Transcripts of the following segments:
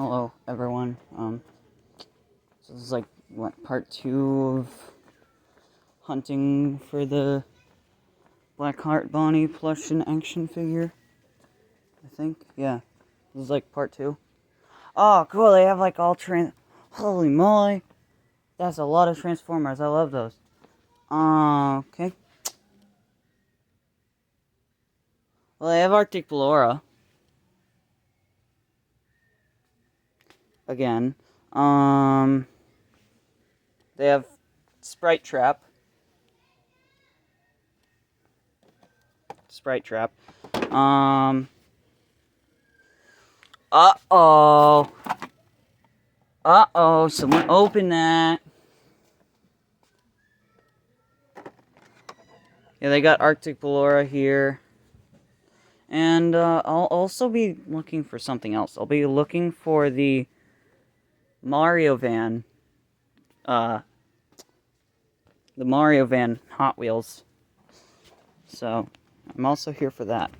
Hello, everyone. So this is like, what, part 2 of hunting for the Blackheart Bonnie plush and action figure, I think. Yeah, this is like part 2. Oh, cool, they have like all holy moly, that's a lot of Transformers, I love those. Okay. Well, they have Arctic Ballora. Again. They have Sprite Trap. Uh-oh. Uh-oh, someone open that. Yeah, they got Arctic Ballora here. And I'll also be looking for something else. I'll be looking for the Mario Van. The Mario Van Hot Wheels. So, I'm also here for that.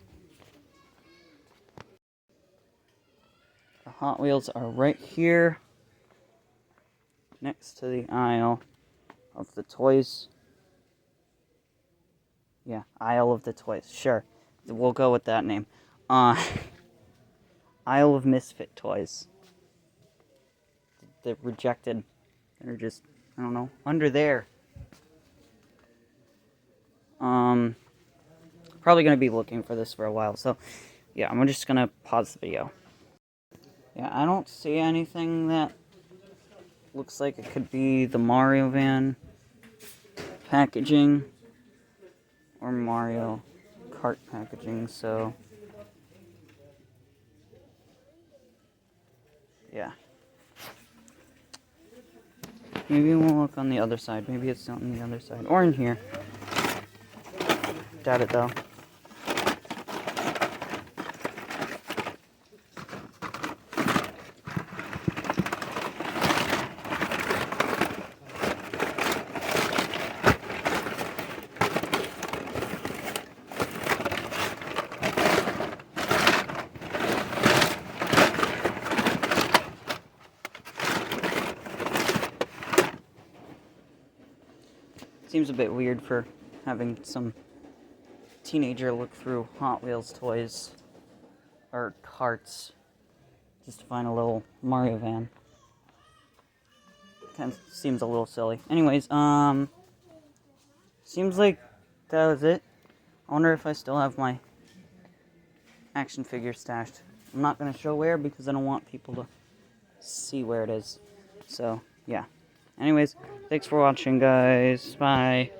The Hot Wheels are right here. Next to the aisle of the toys. Yeah, aisle of the toys. Sure. We'll go with that name. Aisle of Misfit Toys. They're rejected. They're just, I don't know, under there. Probably going to be looking for this for a while, so yeah, I'm just going to pause the video. Yeah, I don't see anything that looks like it could be the Mario Van packaging or Mario Kart packaging, so yeah. Maybe we'll look on the other side. Maybe it's not on the other side. Or in here. Doubt it, though. Seems a bit weird for having some teenager look through Hot Wheels toys or carts just to find a little Mario van. Kind of seems a little silly. Anyways, seems like that was it. I wonder if I still have my action figure stashed. I'm not going to show where because I don't want people to see where it is. So, yeah. Anyways, thanks for watching, guys. Bye.